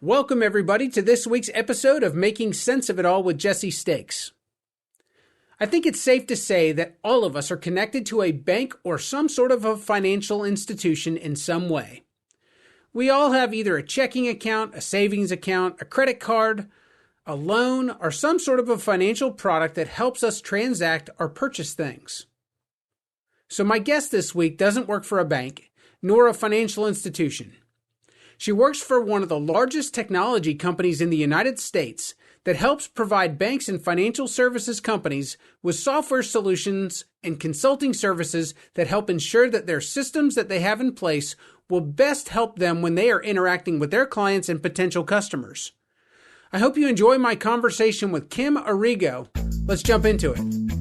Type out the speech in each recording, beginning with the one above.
Welcome, everybody, to this week's episode of Making Sense of It All with Jesse Stakes. I think it's safe to say that all of us are connected to a bank or some sort of a financial institution in some way. We all have either a checking account, a savings account, a credit card, a loan, or some sort of a financial product that helps us transact or purchase things. So my guest this week doesn't work for a bank, nor a financial institution. She works for one of the largest technology companies in the United States that helps provide banks and financial services companies with software solutions and consulting services that help ensure that their systems that they have in place will best help them when they are interacting with their clients and potential customers. I hope you enjoy my conversation with Kim Arrigo. Let's jump into it.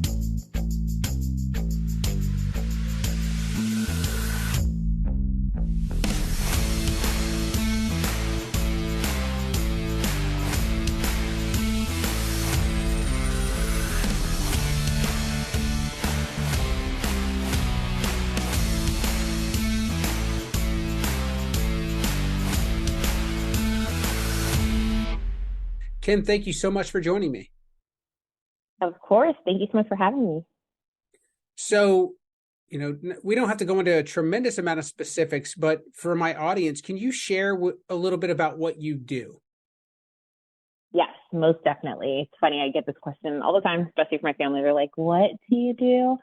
Kim, thank you so much for joining me. Of course. Thank you so much for having me. So, we don't have to go into a tremendous amount of specifics, but for my audience, can you share a little bit about what you do? Yes, most definitely. It's funny. I get this question all the time, especially from my family. They're like, what do you do?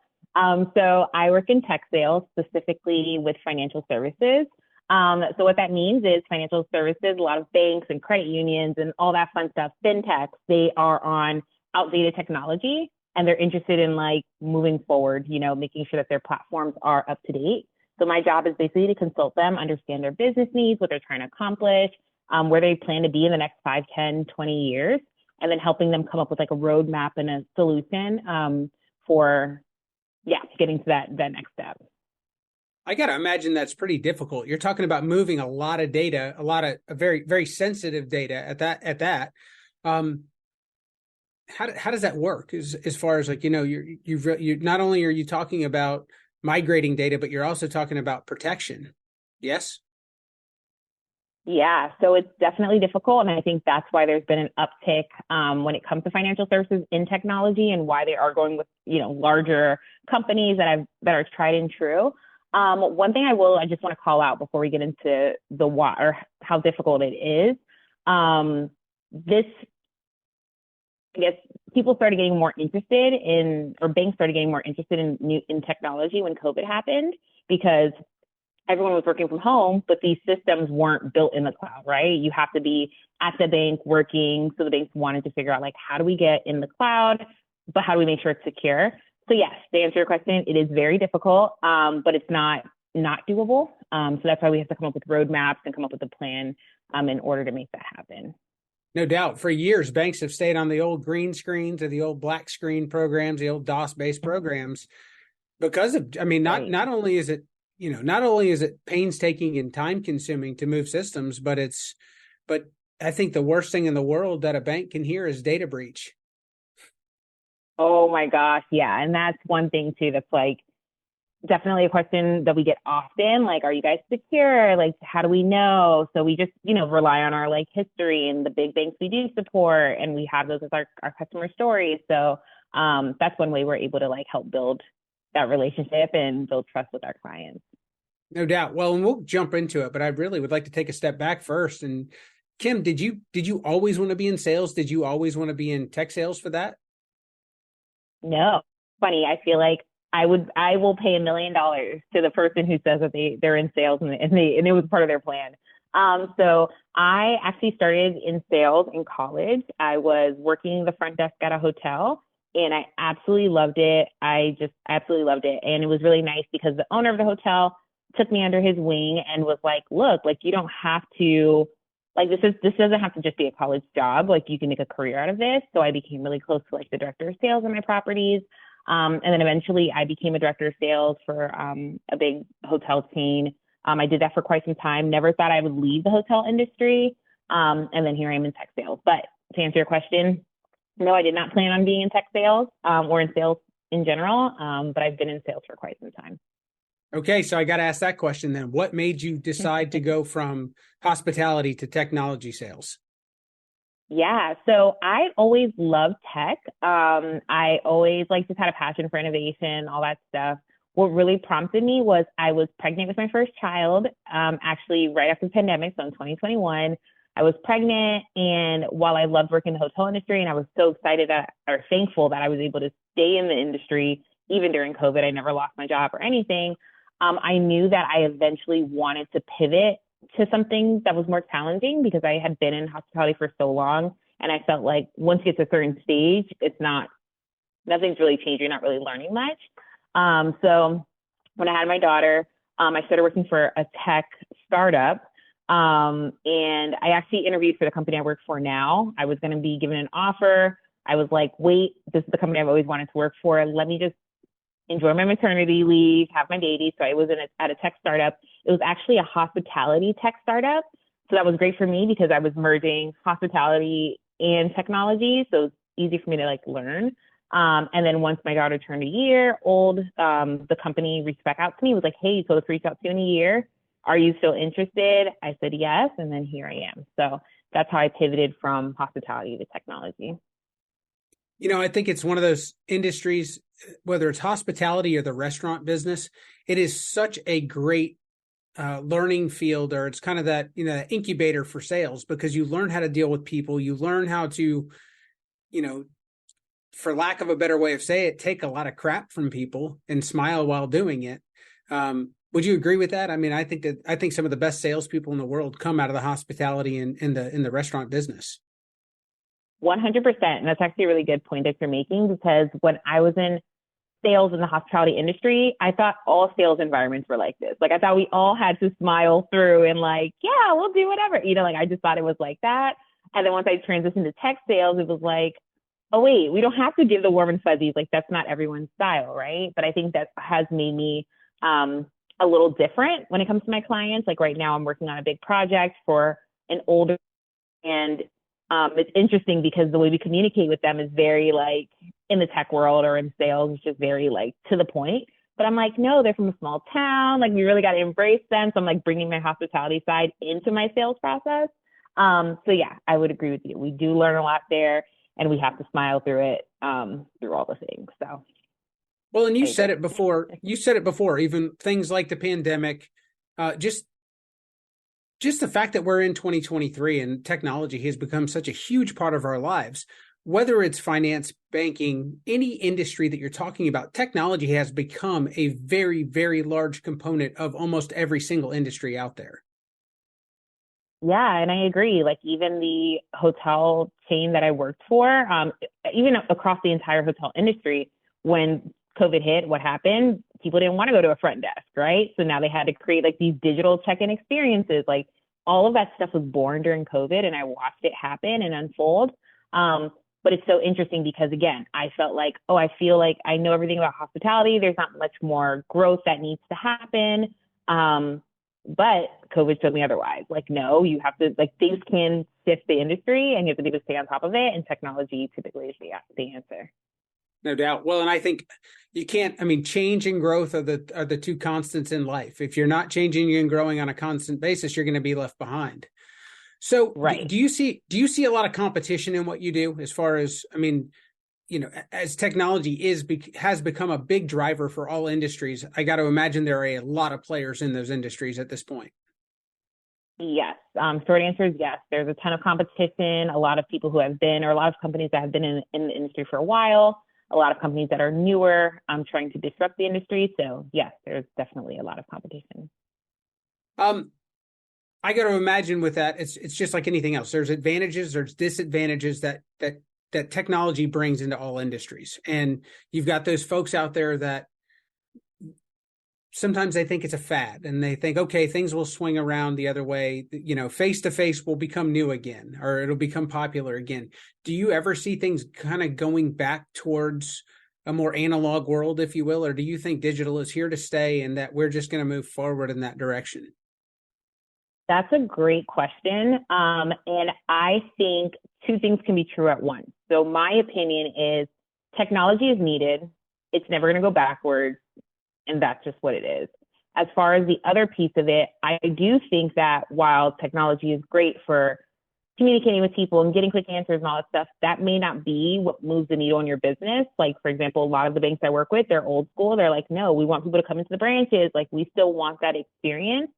So I work in tech sales, specifically with financial services. So what that means is financial services, a lot of banks and credit unions and all that fun stuff, fintechs, they are on outdated technology and they're interested in moving forward, making sure that their platforms are up to date. So my job is basically to consult them, understand their business needs, what they're trying to accomplish, where they plan to be in the next 5, 10, 20 years, and then helping them come up with a roadmap and a solution for getting to that next step. I got to imagine that's pretty difficult. You're talking about moving a lot of data, a lot of very, very sensitive data at that. How does that work as far as you're not only are you talking about migrating data, but you're also talking about protection. Yes? Yeah, so it's definitely difficult. And I think that's why there's been an uptick when it comes to financial services in technology and why they are going with, larger companies that are tried and true. One thing I just want to call out before we get into the why or how difficult it is. I guess people started getting more interested or banks started getting more interested in technology when COVID happened, because everyone was working from home, but these systems weren't built in the cloud, right? You have to be at the bank working. So the banks wanted to figure out how do we get in the cloud, but how do we make sure it's secure? So yes, to answer your question, it is very difficult, but it's not doable. So that's why we have to come up with roadmaps and come up with a plan in order to make that happen. No doubt. For years, banks have stayed on the old green screens or the old black screen programs, the old DOS-based programs, because of, not only is it painstaking and time-consuming to move systems, but I think the worst thing in the world that a bank can hear is data breach. Oh my gosh. Yeah. And that's one thing too, that's definitely a question that we get often. Are you guys secure? How do we know? So we just, rely on our history and the big banks we do support. And we have those as our customer stories. So that's one way we're able to help build that relationship and build trust with our clients. No doubt. Well, and we'll jump into it, but I really would like to take a step back first. And Kim, did you always want to be in sales? Did you always want to be in tech sales for that? No. Funny. I feel like I will pay $1 million to the person who says that they're in sales and it was part of their plan. So I actually started in sales in college. I was working the front desk at a hotel and I absolutely loved it. I absolutely loved it. And it was really nice because the owner of the hotel took me under his wing and was like, look, you don't have to, this doesn't have to just be a college job. You can make a career out of this. So I became really close to the director of sales in my properties. And then eventually I became a director of sales for a big hotel chain. I did that for quite some time. Never thought I would leave the hotel industry. And then here I am in tech sales. But to answer your question, no, I did not plan on being in tech sales or in sales in general. But I've been in sales for quite some time. Okay, so I got to ask that question then. What made you decide to go from hospitality to technology sales? Yeah, so I always loved tech. I always like just had a passion for innovation, all that stuff. What really prompted me was I was pregnant with my first child, actually right after the pandemic, so in 2021. I was pregnant, and while I loved working in the hotel industry, and I was so excited that, or thankful that I was able to stay in the industry even during COVID, I never lost my job or anything. I knew that I eventually wanted to pivot to something that was more challenging because I had been in hospitality for so long. And I felt like once you get to a certain stage, it's not, nothing's really changed. You're not really learning much. So when I had my daughter, I started working for a tech startup. And I actually interviewed for the company I work for now. I was going to be given an offer. I was like, wait, this is the company I've always wanted to work for. Let me just enjoy my maternity leave, have my baby. So I was at a tech startup. It was actually a hospitality tech startup. So that was great for me because I was merging hospitality and technology. So it was easy for me to like learn. And then once my daughter turned a year old, the company reached back out to me, was like, hey, so let's reach out to you in a year. Are you still interested? I said yes. And then here I am. So that's how I pivoted from hospitality to technology. I think it's one of those industries, whether it's hospitality or the restaurant business, it is such a great learning field, or it's kind of that, incubator for sales, because you learn how to deal with people. You learn how to, you know, for lack of a better way of saying it, take a lot of crap from people and smile while doing it. Would you agree with that? I mean, I think some of the best salespeople in the world come out of the hospitality and in the restaurant business. 100%. And that's actually a really good point that you're making because when I was in sales in the hospitality industry, I thought all sales environments were like this. Like I thought we all had to smile through and like, yeah, we'll do whatever. Like I just thought it was like that. And then once I transitioned to tech sales, it was like, oh wait, we don't have to give the warm and fuzzies. Like that's not everyone's style, right? But I think that has made me a little different when it comes to my clients. Like right now, I'm working on a big project for an older, and it's interesting because the way we communicate with them is very like in the tech world or in sales, it's just very like to the point. But I'm like, no, they're from a small town. Like we really got to embrace them. So I'm like bringing my hospitality side into my sales process. So yeah, I would agree with you. We do learn a lot there, and we have to smile through it, through all the things. So well, and you I said agree. it before. You said it before. Even things like the pandemic, just the fact that we're in 2023 and technology has become such a huge part of our lives, whether it's finance, banking, any industry that you're talking about, technology has become a very, very large component of almost every single industry out there. Yeah, and I agree. Like even the hotel chain that I worked for, even across the entire hotel industry, when COVID hit, what happened? People didn't want to go to a front desk, right? So now they had to create like these digital check-in experiences. Like all of that stuff was born during COVID, and I watched it happen and unfold. But it's so interesting because again, I felt like, oh, I feel like I know everything about hospitality. There's not much more growth that needs to happen. But COVID showed me otherwise. Like, no, you have to, like, things can shift the industry and you have to stay on top of it. And technology typically is the answer. No doubt. Well, and I think you can't, I mean, change and growth are the two constants in life. If you're not changing and growing on a constant basis, you're going to be left behind. So Right. do you see a lot of competition in what you do as far as, I mean, as technology has become a big driver for all industries, I got to imagine there are a lot of players in those industries at this point. Yes. Short answer is yes. There's a ton of competition, a lot of people who have been, or a lot of companies that have been in the industry for a while, a lot of companies that are newer, trying to disrupt the industry. So yes, there's definitely a lot of competition. Um, I got to imagine with that, it's just like anything else. There's advantages, there's disadvantages that technology brings into all industries, and you've got those folks out there that sometimes they think it's a fad and they think, okay, things will swing around the other way. Face to face will become new again, or it'll become popular again. Do you ever see things kind of going back towards a more analog world, if you will, or do you think digital is here to stay and that we're just going to move forward in that direction? That's a great question. And I think two things can be true at once. So my opinion is technology is needed. It's never going to go backwards. And that's just what it is. as far as the other piece of it, I do think that while technology is great for communicating with people and getting quick answers and all that stuff, that may not be what moves the needle in your business. Like, for example, a lot of the banks I work with, they're old school. They're like, no, we want people to come into the branches. Like, we still want that experience.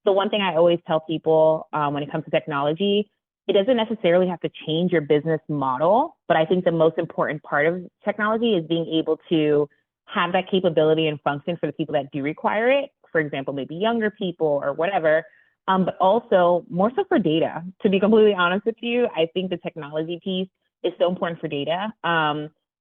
So one thing I always tell people when it comes to technology, it doesn't necessarily have to change your business model, but I think the most important part of technology is being able to have that capability and function for the people that do require it. For example, maybe younger people or whatever, but also more so for data. To be completely honest with you, I think the technology piece is so important for data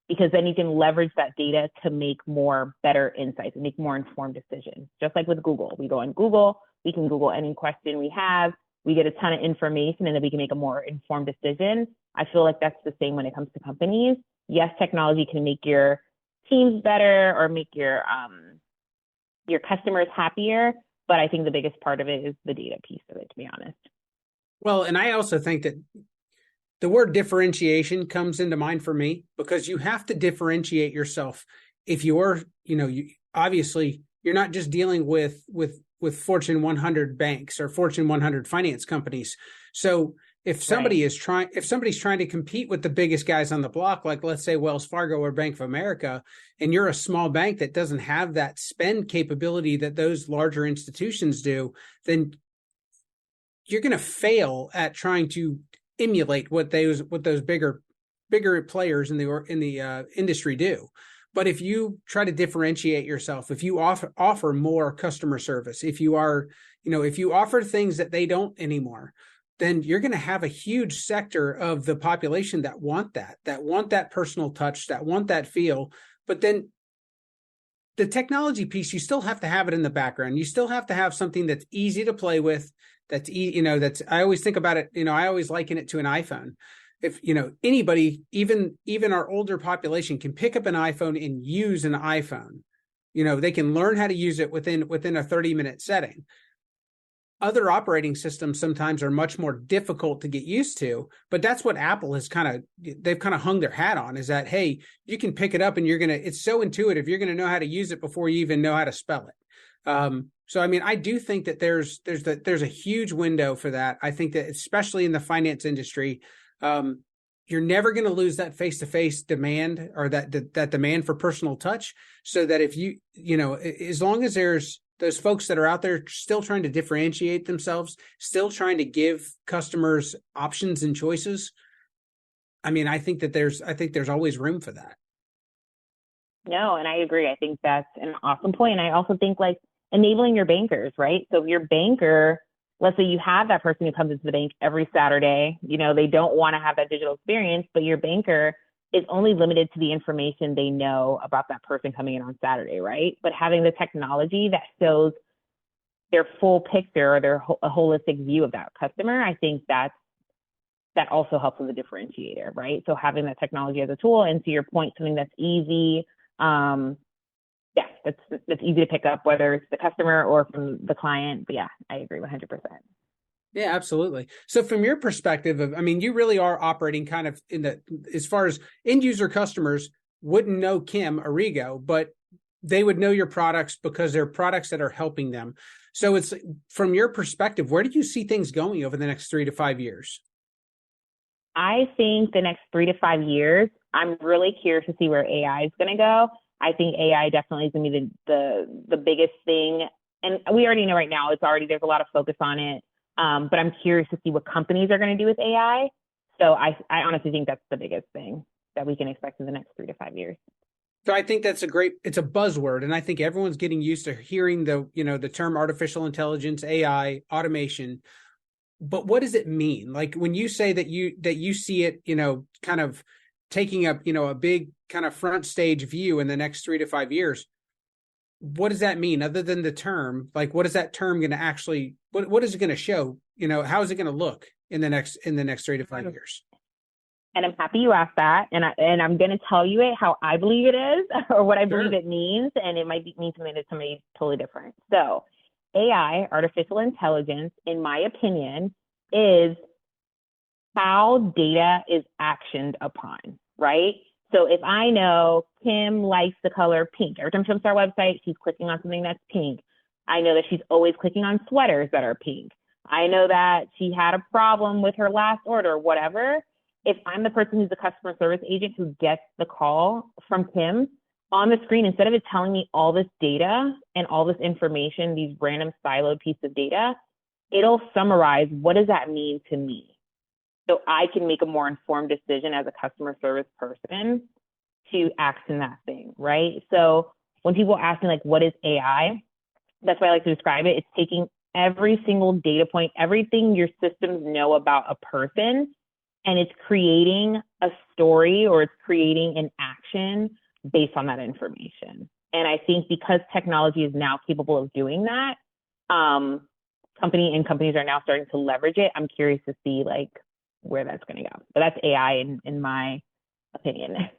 because then you can leverage that data to make more better insights and make more informed decisions. Just like with Google, we go on Google, we can Google any question we have, we get a ton of information, and then we can make a more informed decision. I feel like that's the same when it comes to companies. Yes, technology can make your teams better or make your customers happier, but I think the biggest part of it is the data piece of it, to be honest. Well, and I also think that the word differentiation comes into mind for me because you have to differentiate yourself. If you're, obviously you're not just dealing with Fortune 100 banks or Fortune 100 finance companies. So if somebody's trying to compete with the biggest guys on the block, like let's say Wells Fargo or Bank of America, and you're a small bank that doesn't have that spend capability that those larger institutions do, then you're going to fail at trying to emulate what those bigger players in the industry do. But if you try to differentiate yourself, if you offer more customer service, if you offer things that they don't anymore, then you're going to have a huge sector of the population that want that personal touch, that want that feel. But then the technology piece, you still have to have it in the background. You still have to have something that's easy to play with. I always think about it. I always liken it to an iPhone. If anybody, even our older population, can pick up an iPhone and use an iPhone, they can learn how to use it within a 30-minute setting. Other operating systems sometimes are much more difficult to get used to, but that's what Apple has they've hung their hat on, is that, hey, you can pick it up and it's so intuitive, you're going to know how to use it before you even know how to spell it. So, I mean, I do think that there's a huge window for that. I think that especially in the finance industry, you're never going to lose that face-to-face demand or that demand for personal touch. So that if as long as there's those folks that are out there still trying to differentiate themselves, still trying to give customers options and choices, I mean, I think there's always room for that. No, and I agree. I think that's an awesome point. And I also think enabling your bankers, right? So if your banker, let's say you have that person who comes into the bank every Saturday, they don't want to have that digital experience, but your banker is only limited to the information they know about that person coming in on Saturday, right? But having the technology that shows their full picture or a holistic view of that customer, I think that also helps with the differentiator, right? So having that technology as a tool, and to your point, something that's easy, that's easy to pick up, whether it's the customer or from the client. But yeah, I agree 100%. Yeah, absolutely. So from your perspective you really are operating kind of as far as end user customers wouldn't know Kim Arrigo, but they would know your products because they're products that are helping them. So it's from your perspective, where do you see things going over the next 3 to 5 years? I think the next 3 to 5 years, I'm really curious to see where AI is going to go. I think AI definitely is going to be the biggest thing. And we already know right now there's a lot of focus on it. But I'm curious to see what companies are going to do with AI. So I honestly think that's the biggest thing that we can expect in the next 3 to 5 years. So I think it's a buzzword. And I think everyone's getting used to hearing the term artificial intelligence, AI, automation. But what does it mean? Like when you say that you see it, kind of taking up, a big kind of front stage view in the next 3 to 5 years, what does that mean other than the term? Like, what is that term going to actually, what is it going to show? How is it going to look in the next 3 to 5 years? And I'm happy you asked that. And I'm going to tell you how I believe it is or what I believe it means. And it might mean something to somebody totally different. So AI, artificial intelligence, in my opinion, is how data is actioned upon, right? So if I know Kim likes the color pink, every time she comes to our website, she's clicking on something that's pink. I know that she's always clicking on sweaters that are pink. I know that she had a problem with her last order, whatever. If I'm the person who's the customer service agent who gets the call from Tim, on the screen, instead of it telling me all this data and all this information, these random siloed pieces of data, it'll summarize what does that mean to me? So I can make a more informed decision as a customer service person to action that thing, right? So when people ask me like, what is AI? That's why I like to describe it. It's taking every single data point, everything your systems know about a person, and it's creating a story or it's creating an action based on that information. And I think because technology is now capable of doing that, companies are now starting to leverage it. I'm curious to see like where that's going to go. But that's AI in my opinion.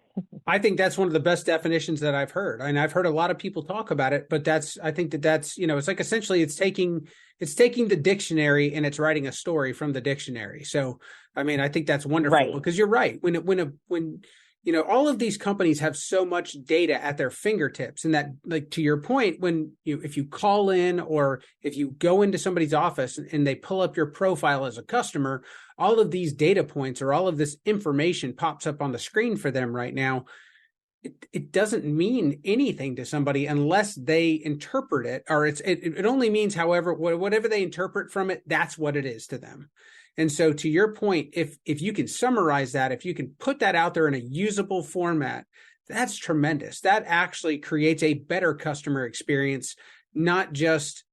I think that's one of the best definitions that I've heard. And I've heard a lot of people talk about it, but I think that's, it's like essentially it's taking the dictionary and it's writing a story from the dictionary. So, I mean, I think that's wonderful Right. because you're right. When all of these companies have so much data at their fingertips, and that, like, to your point, if you call in or if you go into somebody's office and they pull up your profile as a customer, all of these data points or all of this information pops up on the screen for them right now. It doesn't mean anything to somebody unless they interpret it, or it only means, however, whatever they interpret from it, that's what it is to them. And so to your point, if you can summarize that, if you can put that out there in a usable format, that's tremendous. That actually creates a better customer experience, not just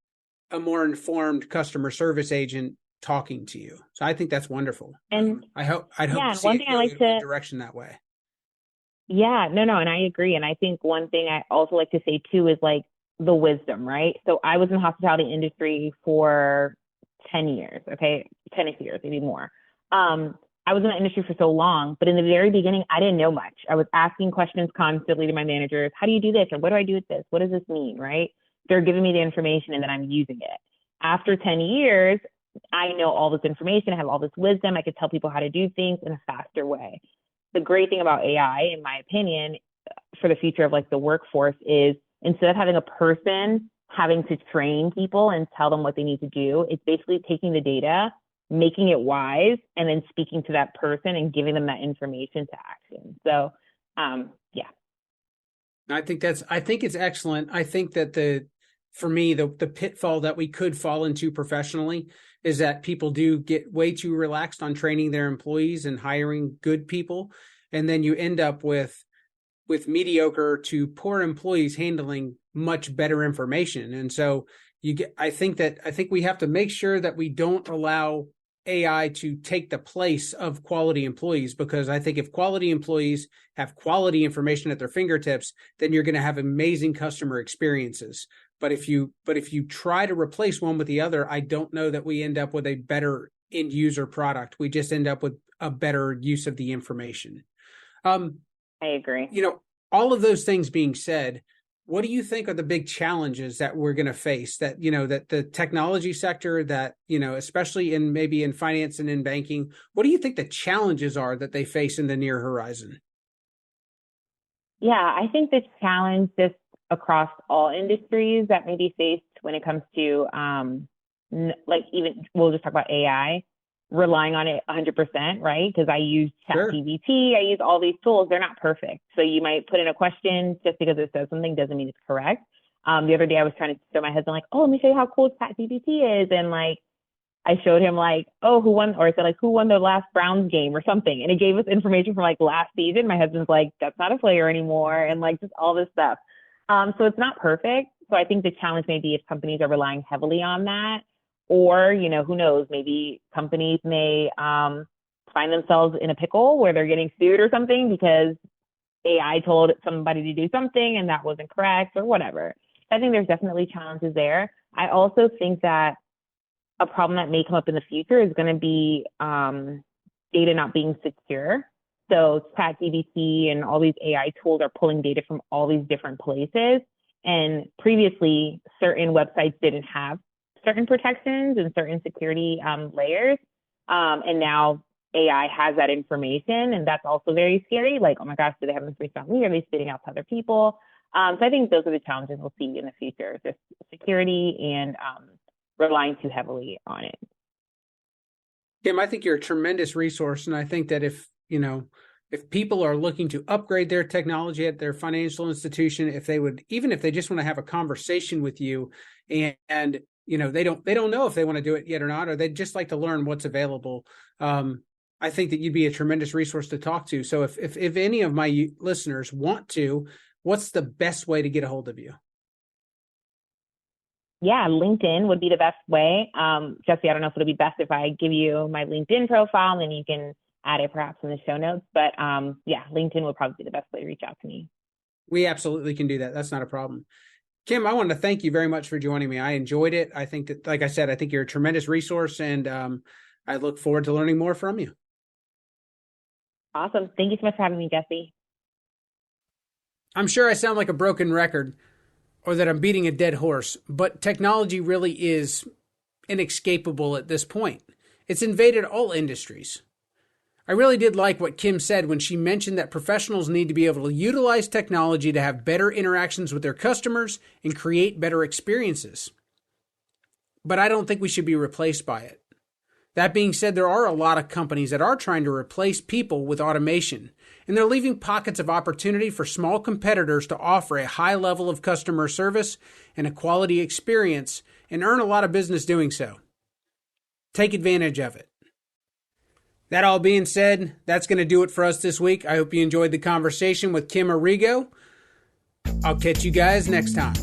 a more informed customer service agent talking to you. So I think that's wonderful. And I'd hope yeah, to and see one it thing I go like in to a direction that way. Yeah, no, and I agree. And I think one thing I also like to say too is like the wisdom, right? So I was in the hospitality industry for 10 years, okay? 10 years, maybe more. I was in the industry for so long, but in the very beginning, I didn't know much. I was asking questions constantly to my managers. How do you do this? Or what do I do with this? What does this mean, right? They're giving me the information and then I'm using it. After 10 years, I know all this information. I have all this wisdom. I could tell people how to do things in a faster way. The great thing about AI, in my opinion, for the future of like the workforce is instead of having a person having to train people and tell them what they need to do, it's basically taking the data, making it wise, and then speaking to that person and giving them that information to action. So, yeah. I think it's excellent. I think that for me, the pitfall that we could fall into professionally is that people do get way too relaxed on training their employees and hiring good people. And then you end up with mediocre to poor employees handling much better information. And so I think we have to make sure that we don't allow AI to take the place of quality employees, because I think if quality employees have quality information at their fingertips, then you're going to have amazing customer experiences. But if you try to replace one with the other, I don't know that we end up with a better end user product. We just end up with a better use of the information. I agree. All of those things being said, what do you think are the big challenges that we're going to face that the technology sector, that, especially maybe in finance and in banking, what do you think the challenges are that they face in the near horizon? Yeah, I think the challenge just across all industries that may be faced when it comes to, like, even we'll just talk about AI, relying on it 100%, right? Because I use ChatGPT, I use all these tools. They're not perfect. So you might put in a question just because it says something doesn't mean it's correct. The other day I was trying to show my husband like, oh, let me show you how cool ChatGPT is. And like, I showed him like, oh, who won? Or I said like, who won the last Browns game or something. And it gave us information from like last season. My husband's like, that's not a player anymore. And like just all this stuff. So it's not perfect. So I think the challenge may be if companies are relying heavily on that, or, who knows, maybe companies may find themselves in a pickle where they're getting sued or something because AI told somebody to do something and that wasn't correct or whatever. I think there's definitely challenges there. I also think that a problem that may come up in the future is going to be data not being secure. So ChatGPT and all these AI tools are pulling data from all these different places. And previously, certain websites didn't have certain protections and certain security layers. And now AI has that information. And that's also very scary. Like, oh my gosh, do they have information about me? Are they spitting out to other people? So I think those are the challenges we'll see in the future, just security and relying too heavily on it. Kim, I think you're a tremendous resource. And I think that if people are looking to upgrade their technology at their financial institution, even if they just want to have a conversation with you and they don't know if they want to do it yet or not, or they'd just like to learn what's available. I think that you'd be a tremendous resource to talk to. So if any of my listeners want to, what's the best way to get a hold of you? Yeah, LinkedIn would be the best way. Jesse, I don't know if it'll be best if I give you my LinkedIn profile and then you can add it perhaps in the show notes. But yeah, LinkedIn would probably be the best way to reach out to me. We absolutely can do that. That's not a problem. Kim, I want to thank you very much for joining me. I enjoyed it. I think that, like I said, I think you're a tremendous resource, and I look forward to learning more from you. Awesome. Thank you so much for having me, Jesse. I'm sure I sound like a broken record or that I'm beating a dead horse, but technology really is inescapable at this point. It's invaded all industries. I really did like what Kim said when she mentioned that professionals need to be able to utilize technology to have better interactions with their customers and create better experiences. But I don't think we should be replaced by it. That being said, there are a lot of companies that are trying to replace people with automation, and they're leaving pockets of opportunity for small competitors to offer a high level of customer service and a quality experience and earn a lot of business doing so. Take advantage of it. That all being said, that's going to do it for us this week. I hope you enjoyed the conversation with Kim Arrigo. I'll catch you guys next time.